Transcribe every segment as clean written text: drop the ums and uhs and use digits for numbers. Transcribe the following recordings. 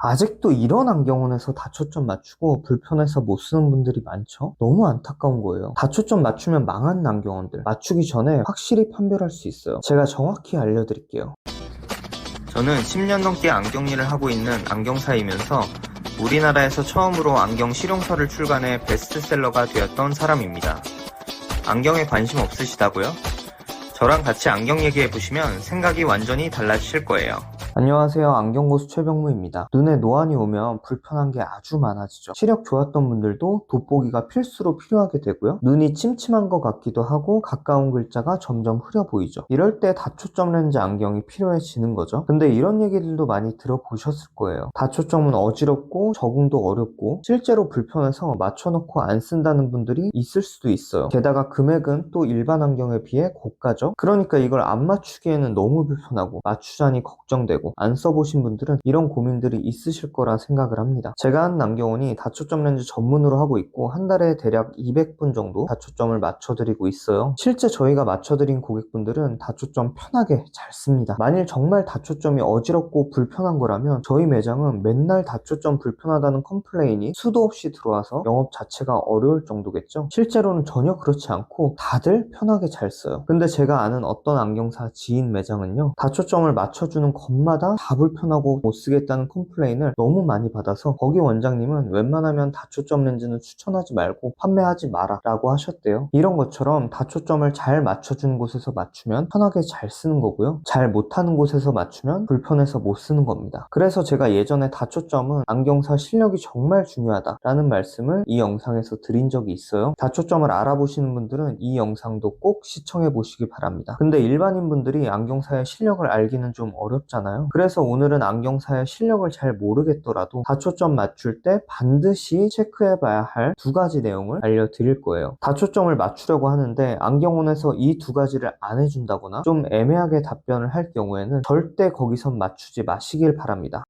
아직도 이런 안경원에서 다초점 맞추고 불편해서 못 쓰는 분들이 많죠? 너무 안타까운 거예요. 다초점 맞추면 망하는 안경원들 맞추기 전에 확실히 판별할 수 있어요. 제가 정확히 알려드릴게요. 저는 10년 넘게 안경 일을 하고 있는 안경사이면서 우리나라에서 처음으로 안경 실용서를 출간해 베스트셀러가 되었던 사람입니다. 안경에 관심 없으시다고요? 저랑 같이 안경 얘기해보시면 생각이 완전히 달라지실 거예요. 안녕하세요. 안경고수 최병무입니다. 눈에 노안이 오면 불편한 게 아주 많아지죠. 시력 좋았던 분들도 돋보기가 필수로 필요하게 되고요. 눈이 침침한 것 같기도 하고 가까운 글자가 점점 흐려 보이죠. 이럴 때 다초점 렌즈 안경이 필요해지는 거죠. 근데 이런 얘기들도 많이 들어보셨을 거예요. 다초점은 어지럽고 적응도 어렵고 실제로 불편해서 맞춰놓고 안 쓴다는 분들이 있을 수도 있어요. 게다가 금액은 또 일반 안경에 비해 고가죠. 그러니까 이걸 안 맞추기에는 너무 불편하고 맞추자니 걱정되고 안 써보신 분들은 이런 고민들이 있으실 거라 생각을 합니다. 제가 하는 안경원이 다초점 렌즈 전문으로 하고 있고 한 달에 대략 200분 정도 다초점을 맞춰드리고 있어요. 실제 저희가 맞춰드린 고객분들은 다초점 편하게 잘 씁니다. 만일 정말 다초점이 어지럽고 불편한 거라면 저희 매장은 맨날 다초점 불편하다는 컴플레인이 수도 없이 들어와서 영업 자체가 어려울 정도겠죠. 실제로는 전혀 그렇지 않고 다들 편하게 잘 써요. 근데 제가 아는 어떤 안경사 지인 매장은요, 다초점을 맞춰주는 것마다 다 불편하고 못 쓰겠다는 컴플레인을 너무 많이 받아서 거기 원장님은 웬만하면 다초점 렌즈는 추천하지 말고 판매하지 마라 라고 하셨대요. 이런 것처럼 다초점을 잘 맞춰주는 곳에서 맞추면 편하게 잘 쓰는 거고요, 잘 못하는 곳에서 맞추면 불편해서 못 쓰는 겁니다. 그래서 제가 예전에 다초점은 안경사 실력이 정말 중요하다라는 말씀을 이 영상에서 드린 적이 있어요. 다초점을 알아보시는 분들은 이 영상도 꼭 시청해 보시기 바랍니다. 근데 일반인 분들이 안경사의 실력을 알기는 좀 어렵잖아요. 그래서 오늘은 안경사의 실력을 잘 모르겠더라도 다초점 맞출 때 반드시 체크해 봐야 할 두 가지 내용을 알려드릴 거예요. 다초점을 맞추려고 하는데 안경원에서 이 두 가지를 안 해준다거나 좀 애매하게 답변을 할 경우에는 절대 거기선 맞추지 마시길 바랍니다.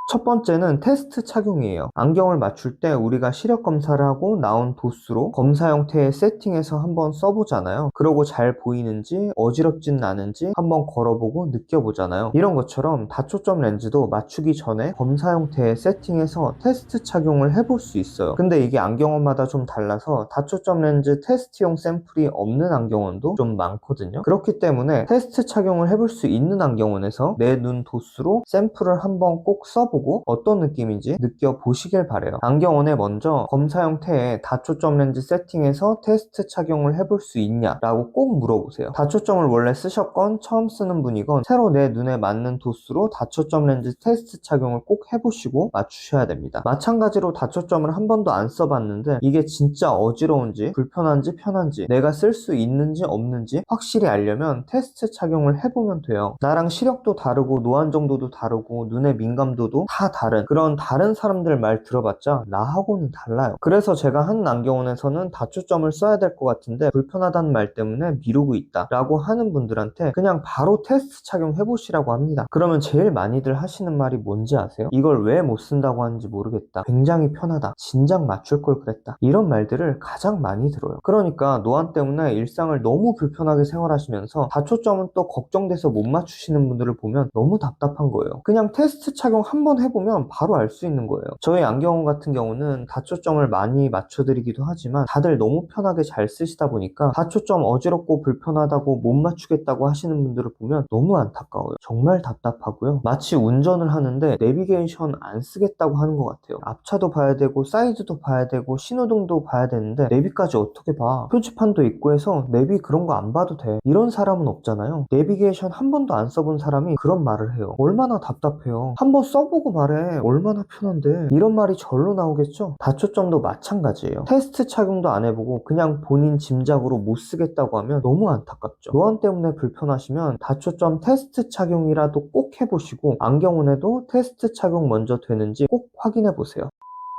첫 번째는 테스트 착용이에요. 안경을 맞출 때 우리가 시력 검사를 하고 나온 도수로 검사 형태의 세팅해서 한번 써보잖아요. 그러고 잘 보이는지 어지럽진 않은지 한번 걸어보고 느껴보잖아요. 이런 것처럼 다초점 렌즈도 맞추기 전에 검사 형태의 세팅해서 테스트 착용을 해볼 수 있어요. 근데 이게 안경원마다 좀 달라서 다초점 렌즈 테스트용 샘플이 없는 안경원도 좀 많거든요. 그렇기 때문에 테스트 착용을 해볼 수 있는 안경원에서 내 눈 도수로 샘플을 한번 꼭 써보고 어떤 느낌인지 느껴보시길 바래요. 안경원에 먼저 검사 형태의 다초점 렌즈 세팅해서 테스트 착용을 해볼 수 있냐 라고 꼭 물어보세요. 다초점을 원래 쓰셨건 처음 쓰는 분이건 새로 내 눈에 맞는 도수로 다초점 렌즈 테스트 착용을 꼭 해보시고 맞추셔야 됩니다. 마찬가지로 다초점을 한 번도 안 써봤는데 이게 진짜 어지러운지 불편한지 편한지 내가 쓸 수 있는지 없는지 확실히 알려면 테스트 착용을 해보면 돼요. 나랑 시력도 다르고 노안 정도도 다르고 눈의 민감도도 다 다른 그런 다른 사람들 말 들어봤자 나하고는 달라요. 그래서 제가 한 안경원에서는 다초점을 써야 될 것 같은데 불편하다는 말 때문에 미루고 있다 라고 하는 분들한테 그냥 바로 테스트 착용해 보시라고 합니다. 그러면 제일 많이들 하시는 말이 뭔지 아세요? 이걸 왜 못 쓴다고 하는지 모르겠다, 굉장히 편하다, 진작 맞출 걸 그랬다, 이런 말들을 가장 많이 들어요. 그러니까 노안 때문에 일상을 너무 불편하게 생활하시면서 다초점은 또 걱정돼서 못 맞추시는 분들을 보면 너무 답답한 거예요. 그냥 테스트 착용 한번 해보면 바로 알 수 있는 거예요. 저희 안경원 같은 경우는 다초점을 많이 맞춰드리기도 하지만 다들 너무 편하게 잘 쓰시다 보니까 다초점 어지럽고 불편하다고 못 맞추겠다고 하시는 분들을 보면 너무 안타까워요. 정말 답답하고요. 마치 운전을 하는데 내비게이션 안 쓰겠다고 하는 것 같아요. 앞차도 봐야 되고 사이드도 봐야 되고 신호등도 봐야 되는데 내비까지 어떻게 봐? 표지판도 있고 해서 내비 그런 거 안 봐도 돼, 이런 사람은 없잖아요. 내비게이션 한 번도 안 써본 사람이 그런 말을 해요. 얼마나 답답해요. 한번 써보고 말해. 얼마나 편한데. 이런 말이 절로 나오겠죠? 다초점도 마찬가지예요. 테스트 착용도 안 해보고 그냥 본인 짐작으로 못 쓰겠다고 하면 너무 안타깝죠. 노안 때문에 불편하시면 다초점 테스트 착용이라도 꼭 해보시고 안경원에도 테스트 착용 먼저 되는지 꼭 확인해 보세요.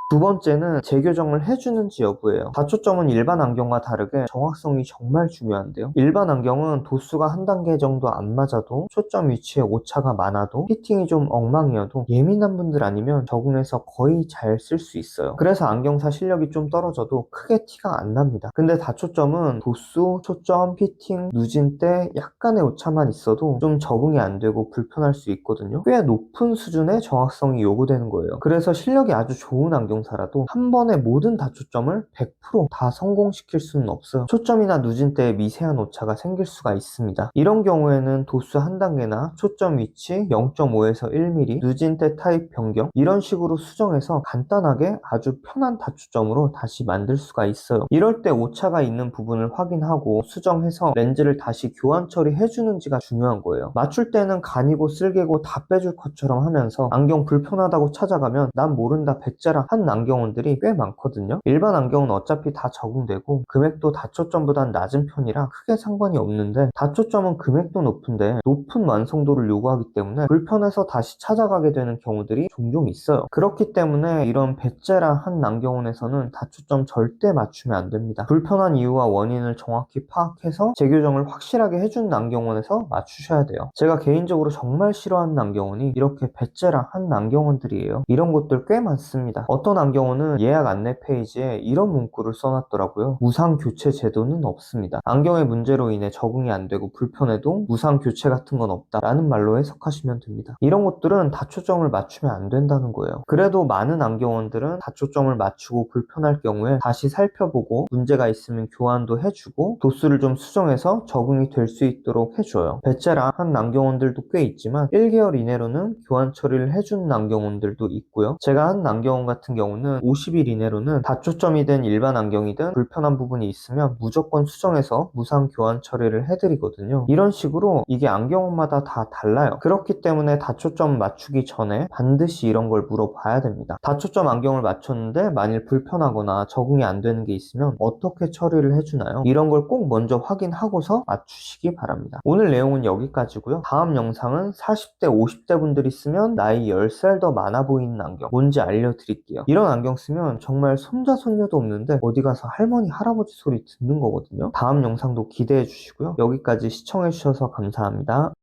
두 번째는 재교정을 해주는지 여부예요. 다초점은 일반 안경과 다르게 정확성이 정말 중요한데요. 일반 안경은 도수가 한 단계 정도 안 맞아도, 초점 위치에 오차가 많아도, 피팅이 좀 엉망이어도 예민한 분들 아니면 적응해서 거의 잘 쓸 수 있어요. 그래서 안경사 실력이 좀 떨어져도 크게 티가 안 납니다. 근데 다초점은 도수, 초점, 피팅, 누진때 약간의 오차만 있어도 좀 적응이 안 되고 불편할 수 있거든요. 꽤 높은 수준의 정확성이 요구되는 거예요. 그래서 실력이 아주 좋은 안경사라도 한 번에 모든 다초점을 100%다 성공시킬 수는 없어요. 초점이나 누진대에 미세한 오차가 생길 수가 있습니다. 이런 경우에는 도수 한 단계나 초점 위치 0.5에서 1mm, 누진대 타입 변경 이런 식으로 수정해서 간단하게 아주 편한 다초점으로 다시 만들 수가 있어요. 이럴 때 오차가 있는 부분을 확인하고 수정해서 렌즈를 다시 교환 처리해주는지가 중요한 거예요. 맞출 때는 간이고 쓸개고 다 빼줄 것처럼 하면서 안경 불편하다고 찾아가면 난 모른다 배째라 한 안경원들이 꽤 많거든요. 일반 안경은 어차피 다 적응되고 금액도 다초점보단 낮은 편이라 크게 상관이 없는데, 다초점은 금액도 높은데 높은 완성도를 요구하기 때문에 불편해서 다시 찾아가게 되는 경우들이 종종 있어요. 그렇기 때문에 이런 배째라 한 안경원에서는 다초점 절대 맞추면 안 됩니다. 불편한 이유와 원인을 정확히 파악해서 재교정을 확실하게 해주는 안경원에서 맞추셔야 돼요. 제가 개인적으로 정말 싫어하는 안경원이 이렇게 배째라 한 안경원들이에요. 이런 곳들 꽤 많습니다. 어떤 안경원은 예약 안내 페이지에 이런 문구를 써놨더라고요. 무상 교체 제도는 없습니다. 안경의 문제로 인해 적응이 안 되고 불편해도 무상 교체 같은 건 없다 라는 말로 해석하시면 됩니다. 이런 것들은 다초점을 맞추면 안 된다는 거예요. 그래도 많은 안경원들은 다초점을 맞추고 불편할 경우에 다시 살펴보고 문제가 있으면 교환도 해주고 도수를 좀 수정해서 적응이 될 수 있도록 해줘요. 배째라 한 안경원들도 꽤 있지만 1개월 이내로는 교환 처리를 해주는 안경원들도 있고요. 제가 한 안경원 같은 경우는 50일 이내로는 다초점이 된 일반 안경이든 불편한 부분이 있으면 무조건 수정해서 무상 교환 처리를 해드리거든요. 이런 식으로 이게 안경원마다 다 달라요. 그렇기 때문에 다초점 맞추기 전에 반드시 이런 걸 물어봐야 됩니다. 다초점 안경을 맞췄는데 만일 불편하거나 적응이 안 되는 게 있으면 어떻게 처리를 해주나요? 이런 걸 꼭 먼저 확인하고서 맞추시기 바랍니다. 오늘 내용은 여기까지고요. 다음 영상은 40대, 50대 분들이 쓰면 나이 10살 더 많아 보이는 안경 뭔지 알려드릴게요. 이런 안경 쓰면 정말 손자, 손녀도 없는데 어디 가서 할머니, 할아버지 소리 듣는 거거든요. 다음 영상도 기대해 주시고요. 여기까지 시청해 주셔서 감사합니다.